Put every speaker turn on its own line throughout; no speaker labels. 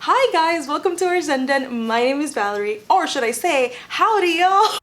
Hi guys, welcome to our ValZenDen. My name is Valerie, or should I say, howdy y'all.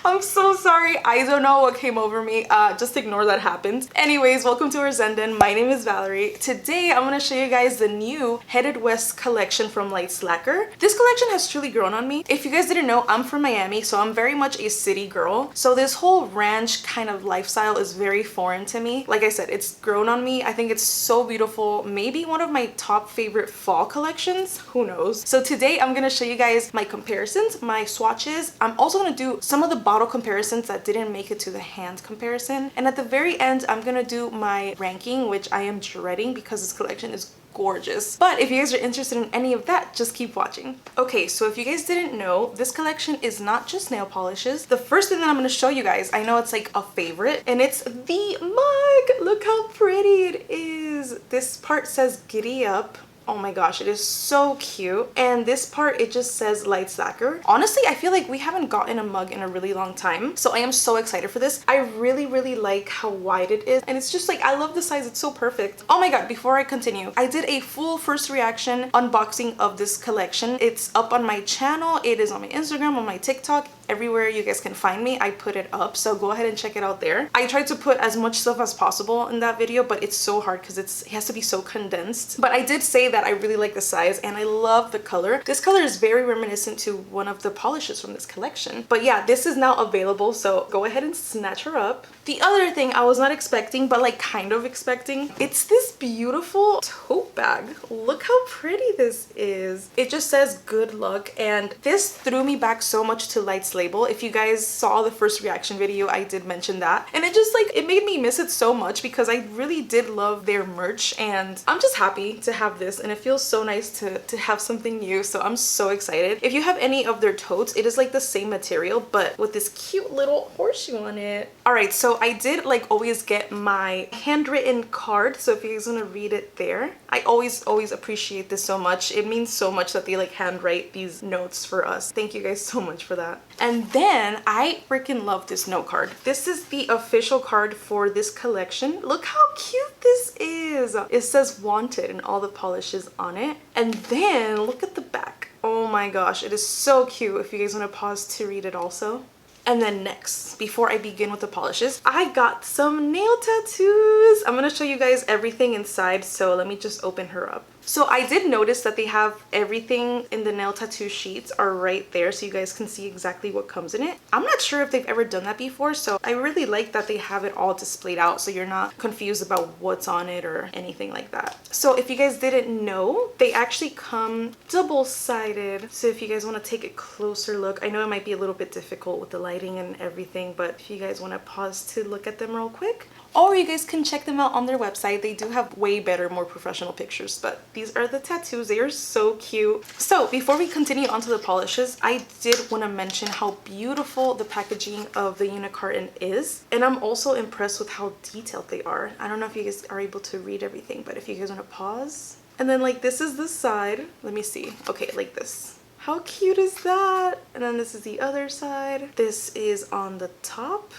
I'm so sorry. I don't know what came over me. Just ignore that happened. Anyways, welcome to our ValZenDen. My name is Valerie. Today, I'm going to show you guys the new Headed West collection from Lacquer. This collection has truly grown on me. If you guys didn't know, I'm from Miami, so I'm very much a city girl. So this whole ranch kind of lifestyle is very foreign to me. Like I said, it's grown on me. I think it's so beautiful. Maybe one of my top favorite fall collections. Who knows? So today, I'm going to show you guys my comparisons, my swatches. I'm also going to do some of the bottle comparisons that didn't make it to the hand comparison, and at the very end I'm gonna do my ranking, which I am dreading because this collection is gorgeous. But if you guys are interested in any of that, just keep watching. Okay, so if you guys didn't know, this collection is not just nail polishes. The first thing that I'm going to show you guys, I know it's like a favorite, and it's the mug. Look how pretty it is. This part says giddy up. Oh my gosh, it is so cute. And this part, it just says Lights Lacquer. Honestly, I feel like we haven't gotten a mug in a really long time, so I am so excited for this. I really like how wide it is, and it's just like, I love the size. It's so perfect. Oh my god, before I continue, I did a full first reaction unboxing of this collection. It's up on my channel. It is on my Instagram, on my TikTok, everywhere you guys can find me. I put it up, so go ahead and check it out there. I tried to put as much stuff as possible in that video, but it's so hard because it has to be so condensed. But I did say that I really like the size and I love the color. This color is very reminiscent to one of the polishes from this collection. But yeah, this is now available, so go ahead and snatch her up. The other thing I was not expecting, but like kind of expecting, it's this beautiful tote bag. Look how pretty this is. It just says good luck, and this threw me back so much to Light's label. If you guys saw the first reaction video, I did mention that, and it just like, it made me miss it so much because I really did love their merch, and I'm just happy to have this, and it feels so nice to have something new. So I'm so excited. If you have any of their totes, it is like the same material but with this cute little horseshoe on it. All right, so I did like always get my handwritten card, so if you guys want to read it there. I always appreciate this so much. It means so much that they like handwrite these notes for us. Thank you guys so much for that. And then I freaking love this note card. This is the official card for this collection. Look how cute this is. It says wanted and all the polishes on it. And then look at the back. Oh my gosh, it is so cute. If you guys want to pause to read it also. And then next, before I begin with the polishes, I got some nail tattoos. I'm gonna show you guys everything inside, so let me just open her up. So I did notice that they have everything in the nail tattoo sheets are right there, so you guys can see exactly what comes in it. I'm not sure if they've ever done that before, so I really like that they have it all displayed out so you're not confused about what's on it or anything like that. So if you guys didn't know, they actually come double-sided. So if you guys want to take a closer look, I know it might be a little bit difficult with the lighting and everything, but if you guys want to pause to look at them real quick, or you guys can check them out on their website. They do have way better, more professional pictures, but these are the tattoos. They are so cute. So before we continue on to the polishes, I did want to mention how beautiful the packaging of the unicarton is. And I'm also impressed with how detailed they are. I don't know if you guys are able to read everything, but if you guys want to pause. And then like this is the side. Let me see. Okay, like this. How cute is that? And then this is the other side. This is on the top.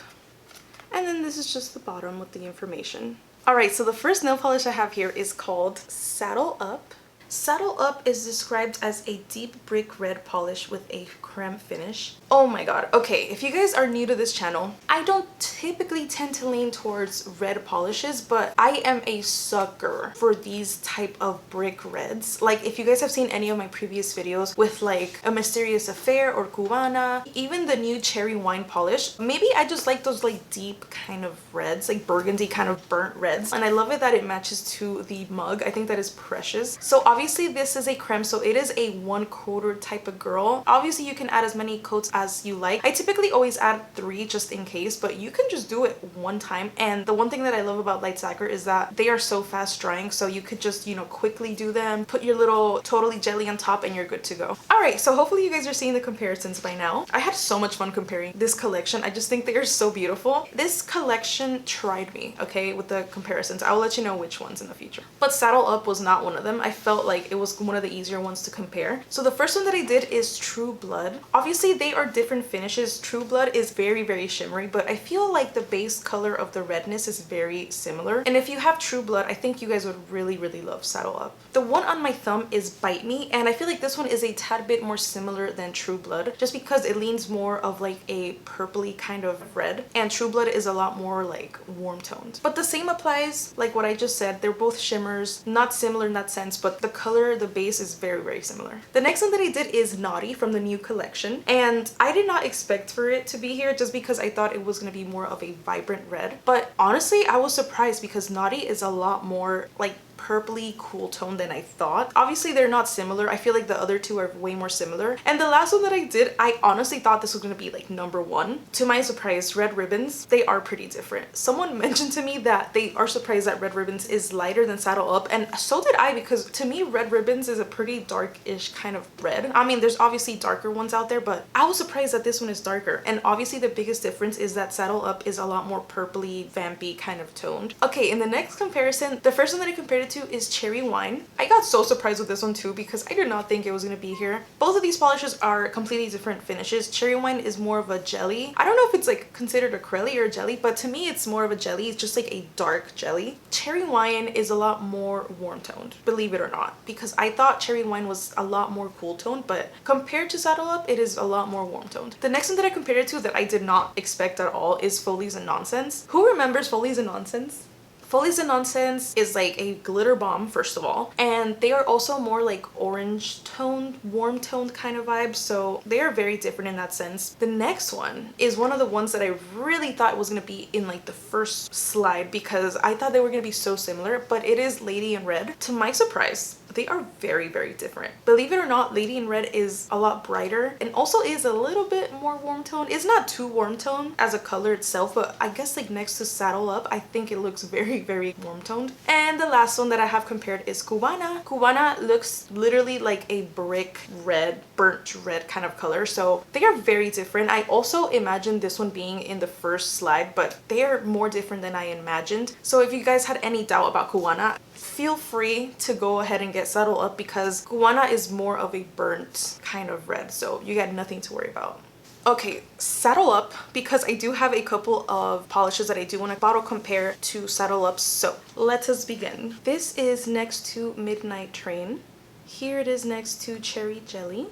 And then this is just the bottom with the information. Alright, so the first nail polish I have here is called Saddle Up. Saddle Up is described as a deep brick red polish with a creme finish. Oh my god. Okay, if you guys are new to this channel, I don't typically tend to lean towards red polishes, but I am a sucker for these type of brick reds. Like if you guys have seen any of my previous videos with like a Mysterious Affair or Cubana, even the new cherry wine polish, maybe I just like those like deep kind of reds, like burgundy kind of burnt reds. And I love it that it matches to the mug. I think that is precious. So obviously this is a creme, so it is a 1/4 type of girl. Obviously you can add as many coats as you like. I typically always add 3 just in case, but you can just do it one time. And the one thing that I love about Lights Lacquer is that they are so fast drying, so you could just, you know, quickly do them, put your little totally jelly on top, and you're good to go. All right, so hopefully you guys are seeing the comparisons by now. I had so much fun comparing this collection. I just think they are so beautiful. This collection tried me, okay, with the comparisons. I'll let you know which ones in the future. But Saddle Up was not one of them. I felt felt like it was one of the easier ones to compare. So the first one that I did is True Blood. Obviously they are different finishes. True Blood is very shimmery, but I feel like the base color of the redness is very similar. And if you have True Blood, I think you guys would really love Saddle Up. The one on my thumb is Bite Me, and I feel like this one is a tad bit more similar than True Blood just because it leans more of like a purpley kind of red, and True Blood is a lot more like warm toned. But the same applies like what I just said. They're both shimmers, not similar in that sense, but the color, the base is very similar. The next one that I did is Naughty from the new collection, and I did not expect for it to be here just because I thought it was going to be more of a vibrant red. But honestly, I was surprised because Naughty is a lot more like purpley cool tone than I thought. Obviously they're not similar. I feel like the other two are way more similar. And the last one that I did, I honestly thought this was going to be like number one. To my surprise, Red Ribbons, they are pretty different. Someone mentioned to me that they are surprised that Red Ribbons is lighter than Saddle Up, and so did I, because to me Red Ribbons is a pretty dark-ish kind of red. I mean, there's obviously darker ones out there, but I was surprised that this one is darker. And obviously the biggest difference is that Saddle Up is a lot more purpley, vampy kind of toned. Okay, in the next comparison, the first one that I compared it to is Cherry Wine. I got so surprised with this one too because I did not think it was going to be here. Both of these polishes are completely different finishes. Cherry Wine is more of a jelly. I don't know if it's like considered a crelly or a jelly, but to me it's more of a jelly. It's just like a dark jelly. Cherry Wine is a lot more warm toned, believe it or not, because I thought Cherry Wine was a lot more cool toned, but compared to Saddle Up, it is a lot more warm toned. The next one that I compared it to that I did not expect at all is Folies and Nonsense. Who remembers Folies and Nonsense? Folies and Nonsense is like a glitter bomb, first of all, and they are also more like orange toned, warm toned kind of vibes, so they are very different in that sense. The next one is one of the ones that I really thought was going to be in like the first slide because I thought they were going to be so similar, but it is Lady in Red. To my surprise, they are very different. Believe it or not, Lady in Red is a lot brighter and also is a little bit more warm toned. It's not too warm toned as a color itself, but I guess like next to Saddle Up, I think it looks very warm toned. And the last one that I have compared is Cubana. Cubana looks literally like a brick red, burnt red kind of color, so they are very different. I also imagined this one being in the first slide, but they are more different than I imagined. So if you guys had any doubt about Cubana, feel free to go ahead and get Saddle Up because Cubana is more of a burnt kind of red, so you got nothing to worry about. Okay, Saddle Up, because I do have a couple of polishes that I do want to bottle compare to Saddle Up, so let us begin. This is next to Midnight Train. Here it is next to Cherry Jelly.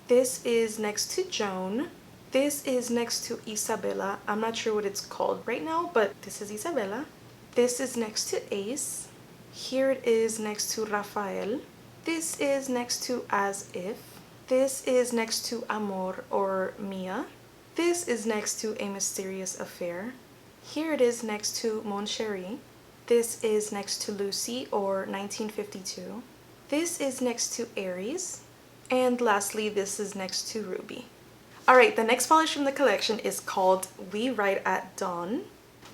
This is next to Joan. This is next to Isabella. I'm not sure what it's called right now, but this is Isabella. This is next to Ace. Here it is next to Rafael. This is next to As If. This is next to Amor or Mia. This is next to A Mysterious Affair. Here it is next to Mon Cherie. This is next to Lucy or 1952. This is next to Aries. And lastly, this is next to Ruby. Alright, the next polish from the collection is called We Ride at Dawn.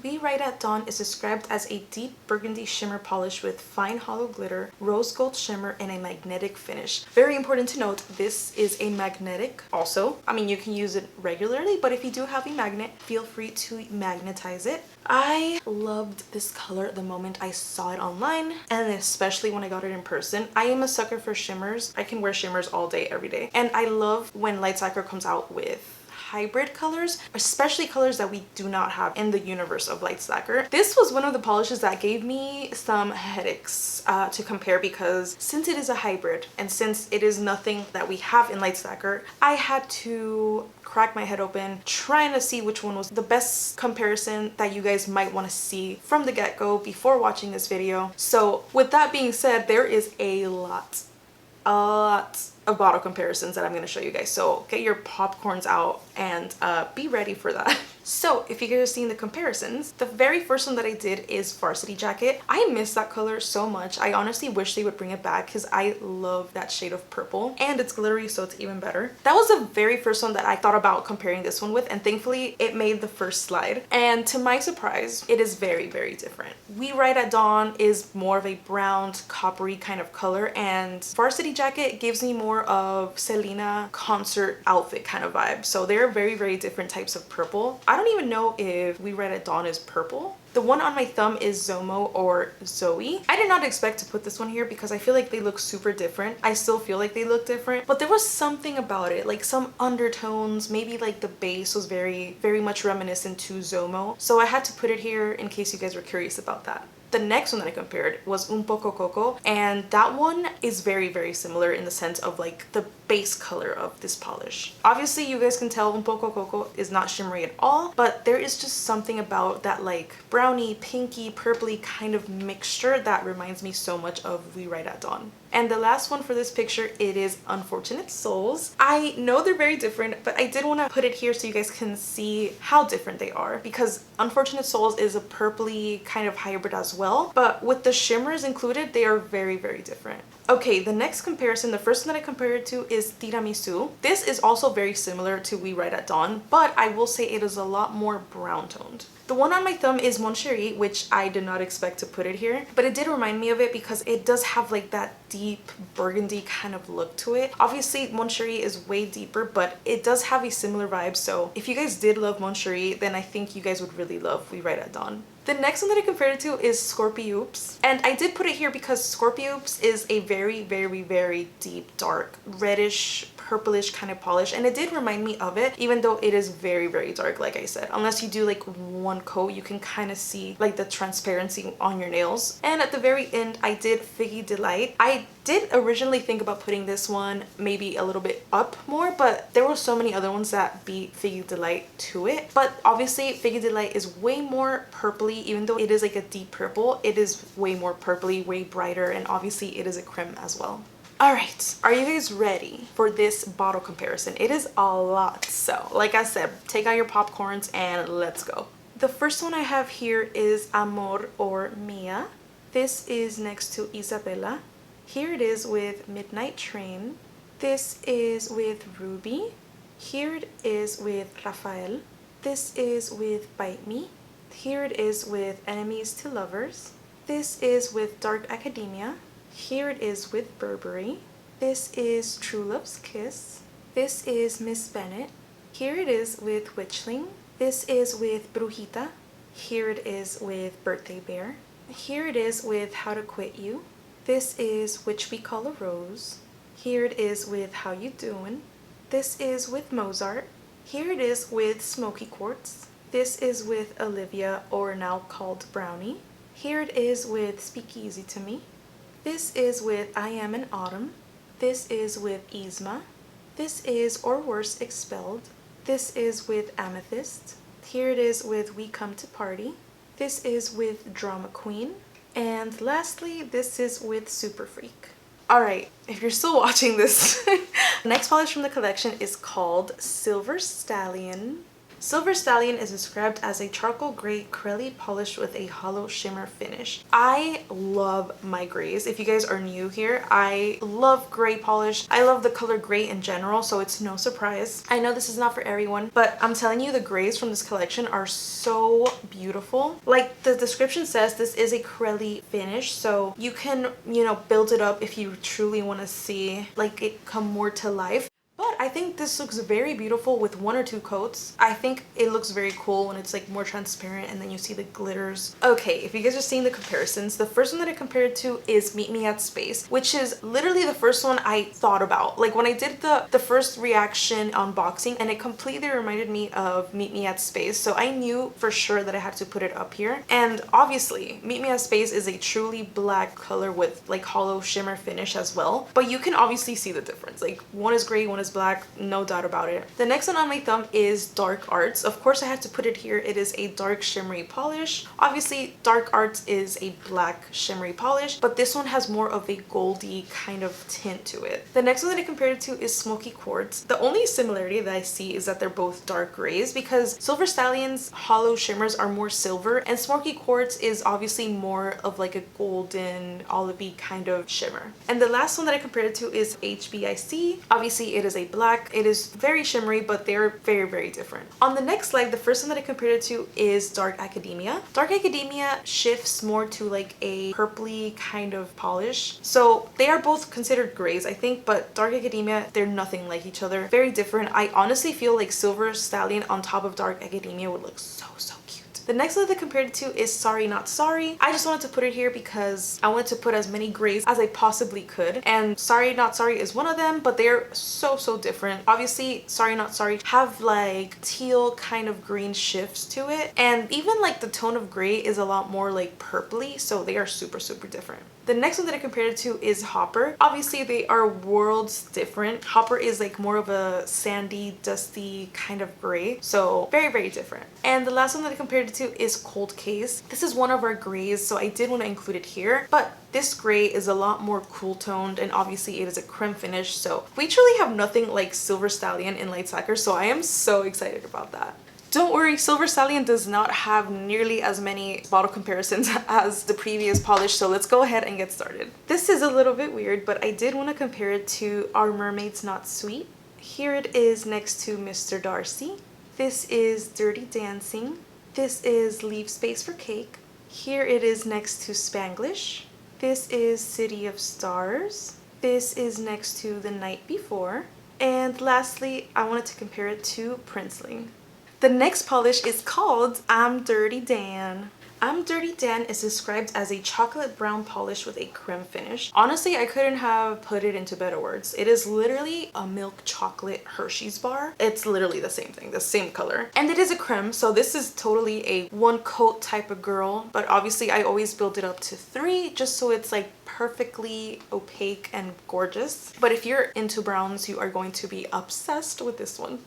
We Ride at Dawn is described as a deep burgundy shimmer polish with fine hollow glitter, rose gold shimmer, and a magnetic finish. Very important to note, this is a magnetic also. I mean, you can use it regularly, but if you do have a magnet, feel free to magnetize it. I loved this color the moment I saw it online, and especially when I got it in person. I am a sucker for shimmers. I can wear shimmers all day, every day. And I love when Lights Lacquer comes out with hybrid colors, especially colors that we do not have in the universe of Lights Lacquer. This was one of the polishes that gave me some headaches to compare because since it is a hybrid and since it is nothing that we have in Lights Lacquer, I had to crack my head open trying to see which one was the best comparison that you guys might want to see from the get-go before watching this video. So with that being said, there is a lot of bottle comparisons that I'm going to show you guys, so get your popcorns out and be ready for that. So if you guys are seeing the comparisons, the very first one that I did is Varsity Jacket. I miss that color so much. I honestly wish they would bring it back because I love that shade of purple, and it's glittery, so it's even better. That was the very first one that I thought about comparing this one with, and thankfully it made the first slide, and to my surprise it is very different. We Ride at Dawn is more of a brown coppery kind of color, and Varsity Jacket gives me more of Selena concert outfit kind of vibe. So they're very different types of purple. I don't even know if We Ride at Dawn is purple. The one on my thumb is Zomo or Zoe. I did not expect to put this one here because I feel like they look super different. I still feel like they look different, but there was something about it, like some undertones, maybe like the base was very much reminiscent to Zomo. So I had to put it here in case you guys were curious about that. The next one that I compared was Un Poco Coco, and that one is very similar in the sense of like the base color of this polish. Obviously you guys can tell Un Poco Coco is not shimmery at all, but there is just something about that like brownie, pinky, purpley kind of mixture that reminds me so much of We Ride at Dawn. And the last one for this picture, it is Unfortunate Souls. I know they're very different, but I did want to put it here so you guys can see how different they are, because Unfortunate Souls is a purpley kind of hybrid as well, but with the shimmers included, they are very different. Okay, the next comparison, the first one that I compared it to is Tiramisu. This is also very similar to We Ride at Dawn, but I will say it is a lot more brown toned. The one on my thumb is Mon Chéri, which I did not expect to put it here, but it did remind me of it because it does have like that deep burgundy kind of look to it. Obviously, Mon Chéri is way deeper, but it does have a similar vibe. So if you guys did love Mon Chéri, then I think you guys would really love We Ride at Dawn. The next one that I compared it to is Scorpioops, and I did put it here because Scorpioops is a very deep, dark, reddish, purplish kind of polish, and it did remind me of it, even though it is very dark, like I said. Unless you do like one coat, you can kind of see like the transparency on your nails. And at the very end, I did Figgy Delight. I did originally think about putting this one maybe a little bit up more, but there were so many other ones that beat Figgy Delight to it. But obviously Figgy Delight is way more purpley. Even though it is like a deep purple, it is way more purpley, way brighter, and obviously it is a creme as well. Alright, are you guys ready for this bottle comparison? It is a lot, so like I said, take out your popcorns and let's go. The first one I have here is Amor or Mia. This is next to Isabella. Here it is with Midnight Train. This is with Ruby. Here it is with Rafael. This is with Bite Me. Here it is with Enemies to Lovers. This is with Dark Academia. Here it is with Burberry. This is True Love's Kiss. This is Miss Bennett. Here it is with Witchling. This is with Brujita. Here it is with Birthday Bear. Here it is with How to Quit You. This is Which We Call a Rose. Here it is with How You Doin'. This is with Mozart. Here it is with Smoky Quartz. This is with Olivia, or now called Brownie. Here it is with Speak Easy to Me. This is with I Am in Autumn. This is with Yzma. This is Or Worse Expelled. This is with Amethyst. Here it is with We Come to Party. This is with Drama Queen. And lastly, this is with Super Freak. Alright, if you're still watching this, the next polish from the collection is called Silver Stallion. Silver Stallion is described as a charcoal gray corelli polish with a hollow shimmer finish. I love my grays. If you guys are new here, I love gray polish. I love the color gray in general, so it's no surprise. I know this is not for everyone, but I'm telling you, the grays from this collection are so beautiful. Like the description says, this is a corelli finish, so you can, you know, build it up if you truly want to see like it come more to life. But I think this looks very beautiful with one or two coats. I think it looks very cool when it's like more transparent and then you see the glitters. Okay, if you guys are seeing the comparisons, the first one that I compared to is Meet Me at Space, which is literally the first one I thought about. Like when I did the first reaction unboxing, and it completely reminded me of Meet Me at Space. So I knew for sure that I had to put it up here. And obviously Meet Me at Space is a truly black color with like hollow shimmer finish as well. But you can obviously see the difference. Like one is gray, one is black, no doubt about it. The next one on my thumb is Dark Arts. Of course I had to put it here. It is a dark shimmery polish. Obviously Dark Arts is a black shimmery polish, but this one has more of a goldy kind of tint to it. The next one that I compared it to is Smoky Quartz. The only similarity that I see is that they're both dark grays, because Silver Stallion's hollow shimmers are more silver and Smoky Quartz is obviously more of like a golden olivey kind of shimmer. And the last one that I compared it to is HBIC. Obviously it is a black. It is very shimmery, but they're very different. On the next slide, the first one that I compared it to is Dark Academia. Dark Academia shifts more to like a purpley kind of polish. So they are both considered grays, I think, but Dark Academia, they're nothing like each other. Very different. I honestly feel like Silver Stallion on top of Dark Academia would look so cute. The next one that I compared it to is Sorry Not Sorry. I just wanted to put it here because I wanted to put as many grays as I possibly could. And Sorry Not Sorry is one of them, but they're so different. Obviously, Sorry Not Sorry have like teal kind of green shifts to it. And even like the tone of gray is a lot more like purpley. So they are super different. The next one that I compared it to is Hopper. Obviously, they are worlds different. Hopper is like more of a sandy, dusty kind of gray. So very different. And the last one that I compared it to is Cold Case. This is one of our grays, so I did want to include it here. But this gray is a lot more cool toned, and obviously it is a creme finish. So we truly have nothing like Silver Stallion in Light Lacquer. So I am so excited about that. Don't worry, Silver Stallion does not have nearly as many bottle comparisons as the previous polish, so let's go ahead and get started. This is a little bit weird, but I did want to compare it to Our Mermaid's Not Sweet. Here it is next to Mr. Darcy. This is Dirty Dancing. This is Leave Space for Cake. Here it is next to Spanglish. This is City of Stars. This is next to The Night Before. And lastly, I wanted to compare it to Princeling. The next polish is called I'm Dirty Dan. I'm Dirty Dan is described as a chocolate brown polish with a creme finish. Honestly, I couldn't have put it into better words. It is literally a milk chocolate Hershey's bar. It's literally the same thing, the same color. And it is a creme, so this is totally a one coat type of girl. But obviously, I always build it up to 3 just so it's like perfectly opaque and gorgeous. But if you're into browns, you are going to be obsessed with this one.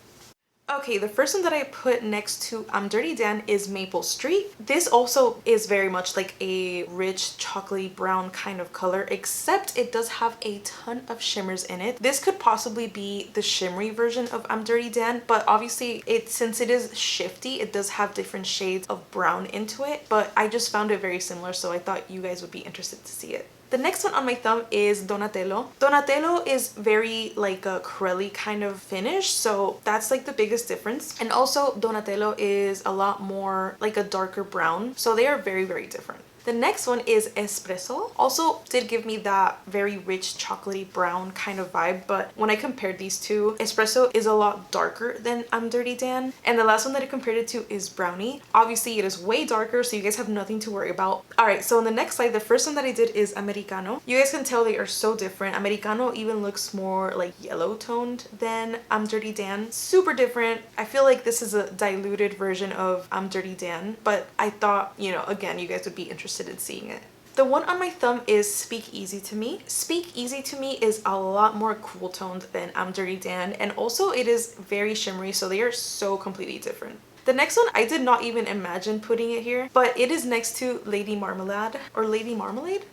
Okay, the first one that I put next to I'm Dirty Dan is Maple Street. This also is very much like a rich chocolatey brown kind of color, except it does have a ton of shimmers in it. This could possibly be the shimmery version of I'm Dirty Dan, but obviously since it is shifty, it does have different shades of brown into it, but I just found it very similar, so I thought you guys would be interested to see it. The next one on my thumb is Donatello. Donatello is very like a crelly kind of finish, so that's like the biggest difference. And also Donatello is a lot more like a darker brown, so they are very different. The next one is Espresso. Also did give me that very rich chocolatey brown kind of vibe, but when I compared these two, Espresso is a lot darker than I'm Dirty Dan. And the last one that I compared it to is Brownie. Obviously it is way darker, so you guys have nothing to worry about. Alright, so on the next slide, the first one that I did is Americano. You guys can tell they are so different. Americano even looks more like yellow toned than I'm Dirty Dan. Super different. I feel like this is a diluted version of I'm Dirty Dan, but I thought, you know, again, you guys would be interested in seeing it. The one on my thumb is Speak Easy to Me. Speak Easy to Me is a lot more cool toned than I'm Dirty Dan, and also it is very shimmery, so they are so completely different. The next one, I did not even imagine putting it here, but it is next to Lady Marmalade, or Lady Marmalade?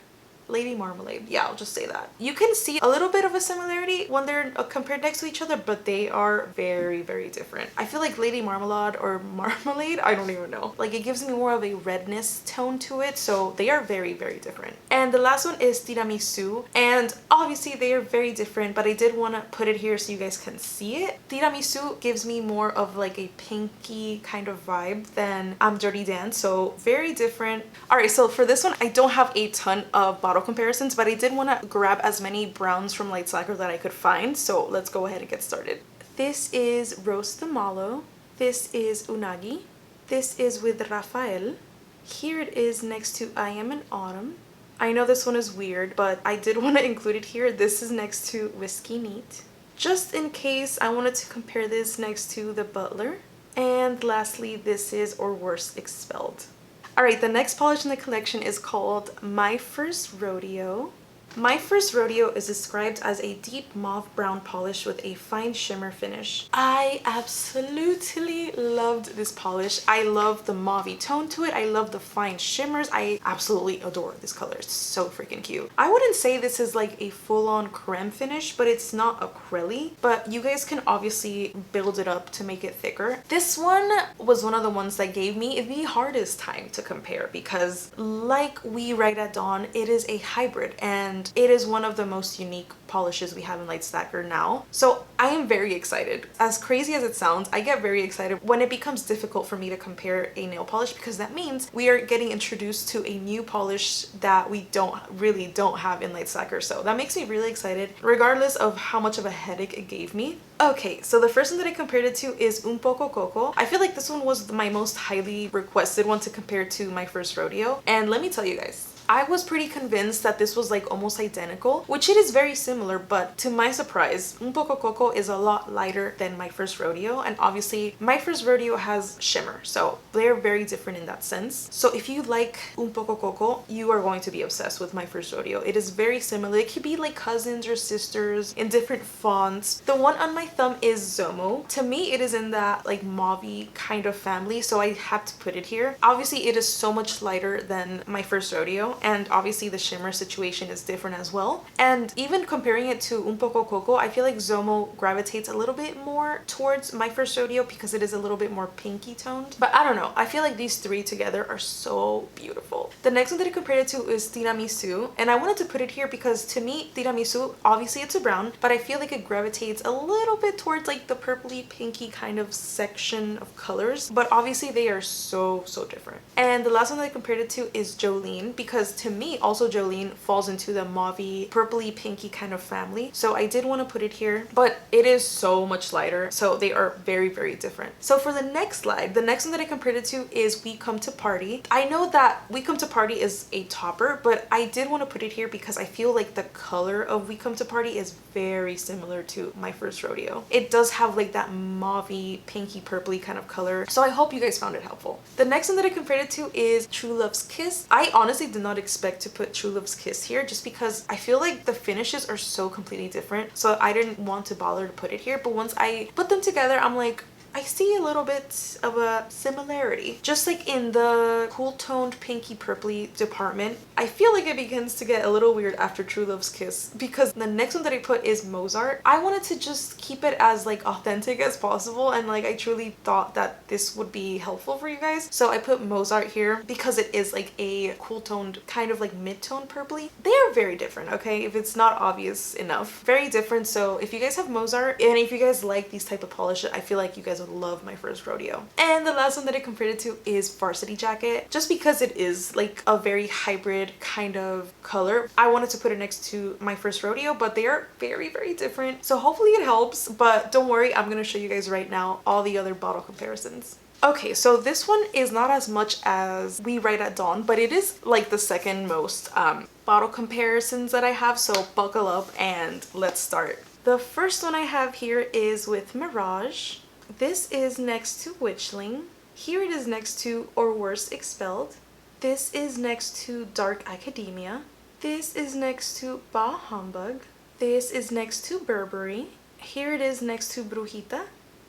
Lady Marmalade. Yeah, I'll just say that. You can see a little bit of a similarity when they're compared next to each other, but they are very different. I feel like Lady Marmalade or Marmalade, I don't even know. Like it gives me more of a redness tone to it, so they are very different. And the last one is Tiramisu, and obviously they are very different, but I did want to put it here so you guys can see it. Tiramisu gives me more of like a pinky kind of vibe than I'm Dirty Dan, so very different. Alright, so for this one, I don't have a ton of bottle comparisons, but I did want to grab as many browns from Light Lacquer that I could find, so let's go ahead and get started. This is Roast the Mallow. This is Unagi. This is with Rafael. Here it is next to I Am in Autumn. I know this one is weird, but I did want to include it here. This is next to Whiskey Neat. Just in case, I wanted to compare this next to The Butler. And lastly, this is Or Worse Expelled. Alright, the next polish in the collection is called My First Rodeo. My First Rodeo is described as a deep mauve brown polish with a fine shimmer finish. I absolutely loved this polish. I love the mauvey tone to it. I love the fine shimmers. I absolutely adore this color. It's so freaking cute. I wouldn't say this is like a full-on creme finish, but it's not acrylic. But you guys can obviously build it up to make it thicker. This one was one of the ones that gave me the hardest time to compare because like We Ride at Dawn, it is a hybrid, and and it is one of the most unique polishes we have in Light Stacker now. So I am very excited. As crazy as it sounds, I get very excited when it becomes difficult for me to compare a nail polish, because that means we are getting introduced to a new polish that we really don't have in Light Stacker. So that makes me really excited, regardless of how much of a headache it gave me. Okay, so the first one that I compared it to is Un Poco Coco. I feel like this one was my most highly requested one to compare to my first rodeo. And let me tell you guys, I was pretty convinced that this was like almost identical, which it is very similar, but to my surprise, Un Poco Coco is a lot lighter than my first rodeo, and obviously my first rodeo has shimmer, so they're very different in that sense. So if you like Un Poco Coco, you are going to be obsessed with my first rodeo. It is very similar. It could be like cousins or sisters in different fonts. The one on my thumb is Zomo. To me, it is in that like mauve kind of family, so I had to put it here. Obviously, it is so much lighter than my first rodeo, and obviously the shimmer situation is different as well. And even comparing it to Un Poco Coco, I feel like Zomo gravitates a little bit more towards my first rodeo because it is a little bit more pinky toned. But I don't know, I feel like these three together are so beautiful. The next one that I compared it to is Tiramisu, and I wanted to put it here because to me, Tiramisu, obviously it's a brown, but I feel like it gravitates a little bit towards like the purpley pinky kind of section of colors, but obviously they are so different. And the last one that I compared it to is Jolene, because to me also Jolene falls into the mauve purpley pinky kind of family, so I did want to put it here, but it is so much lighter, so they are very different. So for the next slide, the next one that I compared it to is We Come to Party. I know that We Come to Party is a topper, but I did want to put it here because I feel like the color of We Come to Party is very similar to my first rodeo. It does have like that mauve pinky purpley kind of color, so I hope you guys found it helpful. The next one that I compared it to is True Love's Kiss. I honestly did not expect to put True Love's Kiss here just because I feel like the finishes are so completely different, so I didn't want to bother to put it here. But once I put them together, I'm like, I see a little bit of a similarity. Just like in the cool toned pinky purpley department, I feel like it begins to get a little weird after True Love's Kiss, because the next one that I put is Mozart. I wanted to just keep it as like authentic as possible, and like I truly thought that this would be helpful for you guys, so I put Mozart here because it is like a cool toned kind of like mid-tone purpley. They are very different, okay, if it's not obvious enough. Very different. So if you guys have Mozart and if you guys like these type of polishes, I feel like you guys would love my first rodeo. And the last one that I compared it to is Varsity Jacket, just because it is like a very hybrid kind of color. I wanted to put it next to my first rodeo, but they are very different, so hopefully it helps. But don't worry, I'm gonna show you guys right now all the other bottle comparisons. Okay, so this one is not as much as We Ride at Dawn, but it is like the second most bottle comparisons that I have, so buckle up and let's start. The first one I have here is with Mirage. This is next to Witchling. Here it is next to Or Worse Expelled. This is next to Dark Academia. This is next to Bah Humbug. This is next to Burberry. Here it is next to Brujita.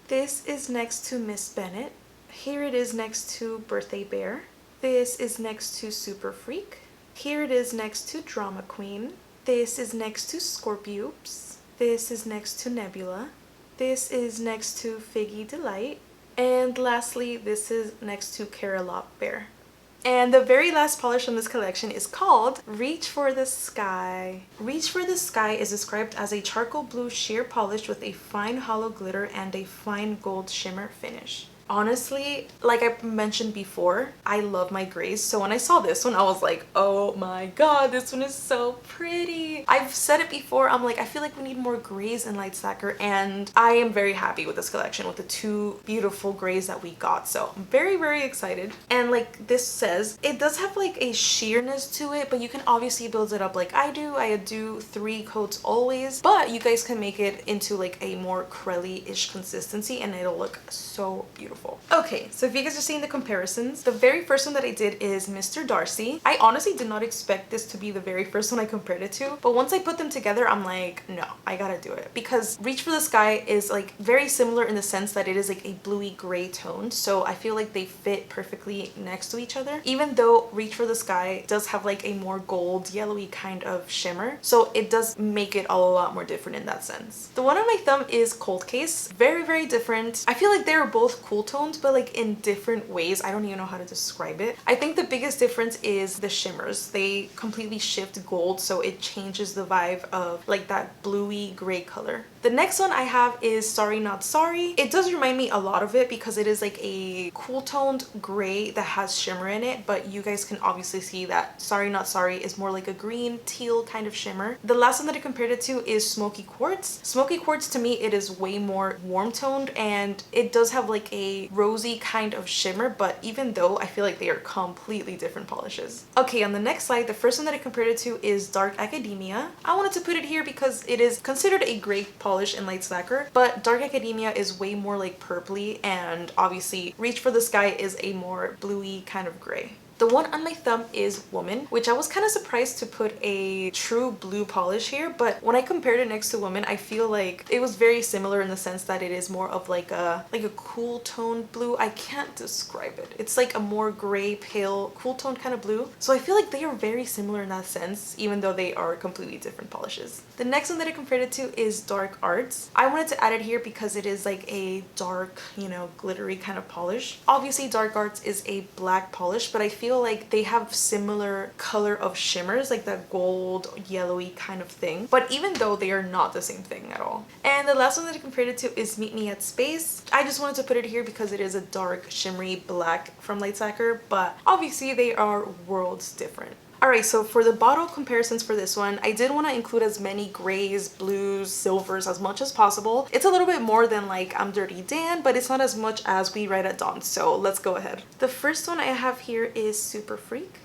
This is next to Miss Bennett. Here it is next to Birthday Bear. This is next to Super Freak. Here it is next to Drama Queen. This is next to Scorpioops. This is next to Nebula. This is next to Figgy Delight. And lastly, this is next to Carolop Bear. And the very last polish from this collection is called Reach for the Sky. Reach for the Sky is described as a charcoal blue sheer polish with a fine hollow glitter and a fine gold shimmer finish. Honestly, like I mentioned before, I love my grays, so when I saw this one I was like, oh my god, this one is so pretty. I've said it before, I'm like, I feel like we need more grays in Light Stacker, and I am very happy with this collection with the two beautiful grays that we got, so I'm very excited. And like this says, it does have like a sheerness to it, but you can obviously build it up like I do. I do 3 coats always, but you guys can make it into like a more crelly-ish consistency and it'll look so beautiful. Okay, so if you guys are seeing the comparisons, the very first one that I did is Mr. Darcy. I honestly did not expect this to be the very first one I compared it to, but once I put them together, I'm like, no, I gotta do it, because Reach for the Sky is like very similar in the sense that it is like a bluey gray tone, so I feel like they fit perfectly next to each other, even though Reach for the Sky does have like a more gold yellowy kind of shimmer, so it does make it a lot more different in that sense. The one on my thumb is Cold Case. Very different. I feel like they're both cool cool tones, but like in different ways. I don't even know how to describe it. I think the biggest difference is the shimmers. They completely shift gold, so it changes the vibe of like that bluey gray color. The next one I have is Sorry Not Sorry. It does remind me a lot of it because it is like a cool toned gray that has shimmer in it, but you guys can obviously see that Sorry Not Sorry is more like a green teal kind of shimmer. The last one that I compared it to is Smoky Quartz. Smoky Quartz, to me, it is way more warm toned and it does have like a rosy kind of shimmer, but even though I feel like they are completely different polishes. Okay, on the next slide, the first one that I compared it to is Dark Academia. I wanted to put it here because it is considered a gray polish in Light Lacquer, but Dark Academia is way more like purpley, and obviously Reach for the Sky is a more bluey kind of gray. The one on my thumb is Woman, which I was kind of surprised to put a true blue polish here, but when I compared it next to Woman, I feel like it was very similar in the sense that it is more of like a cool toned blue. I can't describe it. It's like a more gray, pale, cool toned kind of blue. So I feel like they are very similar in that sense, even though they are completely different polishes. The next one that I compared it to is Dark Arts. I wanted to add it here because it is like a dark, you know, glittery kind of polish. Obviously, Dark Arts is a black polish, but I feel like they have similar color of shimmers, like that gold yellowy kind of thing, but even though they are not the same thing at all. And the last one that I compared it to is Meet Me at Space. I just wanted to put it here because it is a dark shimmery black from Light Lacquer, but obviously they are worlds different. Alright, so for the bottle comparisons for this one, I did want to include as many grays, blues, silvers as much as possible. It's a little bit more than like I'm Dirty Dan, but it's not as much as We Ride at Dawn, so let's go ahead. The first one I have here is Super Freak.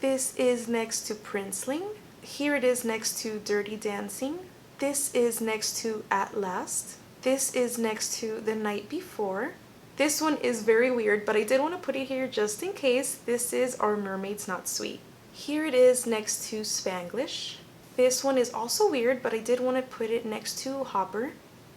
This is next to Princeling. Here it is next to Dirty Dancing. This is next to At Last. This is next to The Night Before. This one is very weird, but I did want to put it here just in case. This is Our Mermaid's Not Sweet. Here it is next to Spanglish. This one is also weird, but I did want to put it next to Hopper.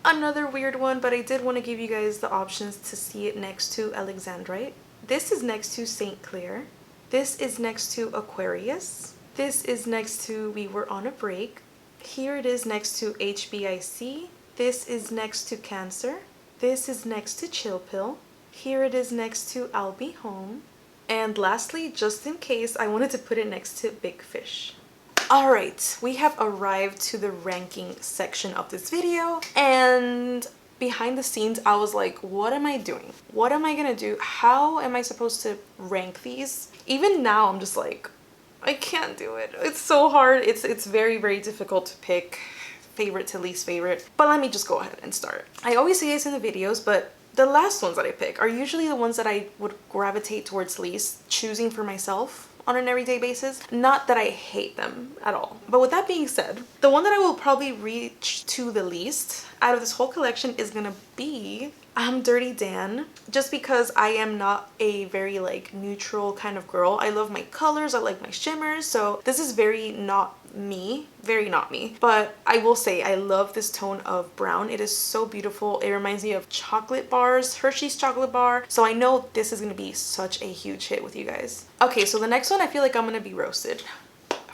Another weird one, but I did want to give you guys the options to see it next to Alexandrite. This is next to St. Clair. This is next to Aquarius. This is next to We Were on a Break. Here it is next to HBIC. This is next to Cancer. This is next to Chill Pill. Here it is next to I'll Be Home. And lastly, just in case, I wanted to put it next to Big Fish. Alright, we have arrived to the ranking section of this video, and behind the scenes I was like, what am I doing? What am I gonna do? How am I supposed to rank these? Even now I'm just like, I can't do it. It's so hard. It's very, very difficult to pick favorite to least favorite. But let me just go ahead and start. I always say this in the videos, but the last ones that I pick are usually the ones that I would gravitate towards least, choosing for myself on an everyday basis. Not that I hate them at all. But with that being said, the one that I will probably reach to the least out of this whole collection is gonna be I'm Dirty Dan, just because I am not a very like neutral kind of girl. I love my colors, I like my shimmers, so this is very not me, very not me. But I will say I love this tone of brown. It is so beautiful. It reminds me of chocolate bars, Hershey's chocolate bar, so I know this is gonna be such a huge hit with you guys. Okay, so the next one I feel like I'm gonna be roasted.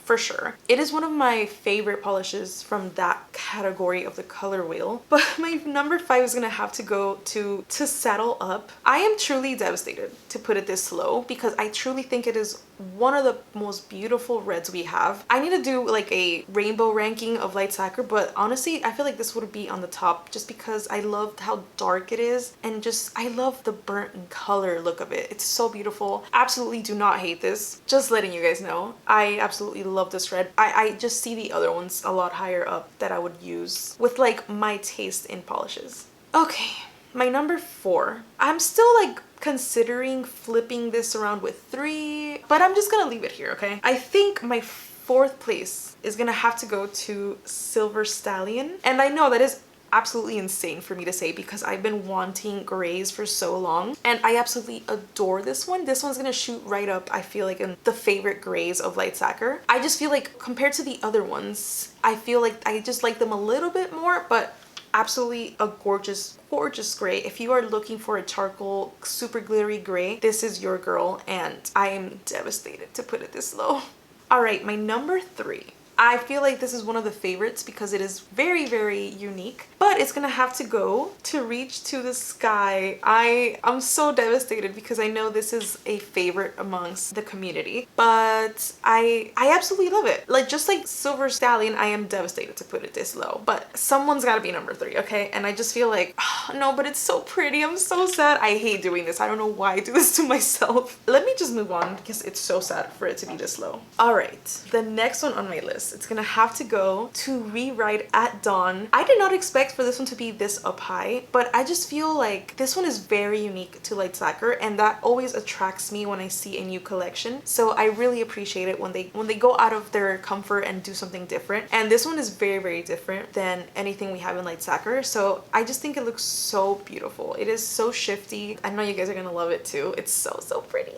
For sure. It is one of my favorite polishes from that category of the color wheel, but my number 5 is gonna have to go to Saddle Up. I am truly devastated to put it this low because I truly think it is one of the most beautiful reds we have. I need to do like a rainbow ranking of Light Lacquer, but honestly I feel like this would be on the top just because I loved how dark it is, and just I love the burnt color look of it. It's so beautiful. Absolutely do not hate this. Just letting you guys know, I absolutely love this red. I just see the other ones a lot higher up that I would use with like my taste in polishes. Okay, my number 4. I'm still like considering flipping this around with 3, but I'm just gonna leave it here, okay? I think my 4th place is gonna have to go to Silver Stallion, and I know that is absolutely insane for me to say because I've been wanting grays for so long, and I absolutely adore this one. This one's gonna shoot right up, I feel like, in the favorite grays of Light Lacquer. I just feel like compared to the other ones, I feel like I just like them a little bit more, but absolutely a gorgeous, gorgeous gray. If you are looking for a charcoal, super glittery gray, this is your girl, and I am devastated to put it this low. All right, my number 3. I feel like this is one of the favorites because it is very, very unique, but it's gonna have to go to Reach to the Sky. I'm so devastated because I know this is a favorite amongst the community, but I absolutely love it. Like, just like Silver Stallion, I am devastated to put it this low, but someone's gotta be number 3, okay? And I just feel like, oh, no, but it's so pretty. I'm so sad. I hate doing this. I don't know why I do this to myself. Let me just move on because it's so sad for it to be this low. All right, the next one on my list, it's gonna have to go to Rewrite at Dawn. I did not expect for this one to be this up high, but I just feel like this one is very unique to Lacquer, and that always attracts me when I see a new collection. So I really appreciate it when they go out of their comfort and do something different. And this one is very, very different than anything we have in Lacquer. So I just think it looks so beautiful. It is so shifty. I know you guys are gonna love it too. It's so, so pretty.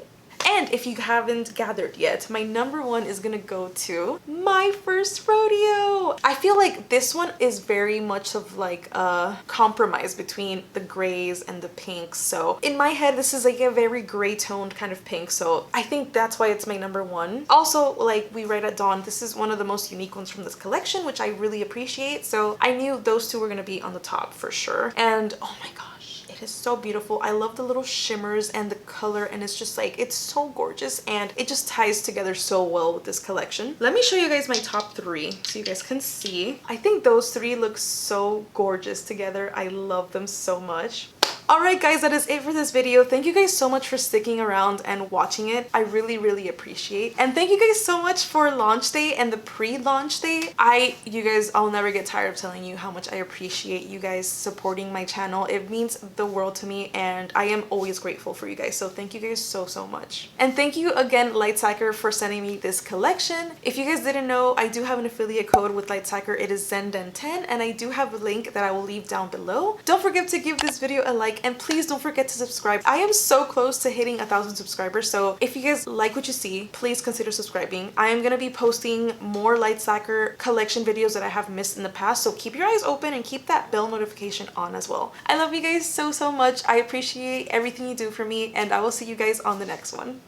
And if you haven't gathered yet, my number 1 is gonna go to My First Rodeo. I feel like this one is very much of like a compromise between the grays and the pinks. So in my head, this is like a very gray toned kind of pink. So I think that's why it's my number 1. Also, like We Write at Dawn, this is one of the most unique ones from this collection, which I really appreciate. So I knew those two were gonna be on the top for sure. And oh my god, it is so beautiful. I love the little shimmers and the color, and it's just like, it's so gorgeous, and it just ties together so well with this collection. Let me show you guys my top 3 so you guys can see. I think those 3 look so gorgeous together. I love them so much. Alright guys, that is it for this video. Thank you guys so much for sticking around and watching it. I really, really appreciate. And thank you guys so much for launch day and the pre-launch day. You guys, I'll never get tired of telling you how much I appreciate you guys supporting my channel. It means the world to me, and I am always grateful for you guys. So thank you guys so, so much. And thank you again, Lacquer, for sending me this collection. If you guys didn't know, I do have an affiliate code with Lacquer. It is ValZenDen10, and I do have a link that I will leave down below. Don't forget to give this video a like, and please don't forget to subscribe. I am so close to hitting 1,000 subscribers, so if you guys like what you see, please consider subscribing. I am gonna be posting more Lacquer collection videos that I have missed in the past, so keep your eyes open and keep that bell notification on as well. I love you guys so, so much. I appreciate everything you do for me, and I will see you guys on the next one.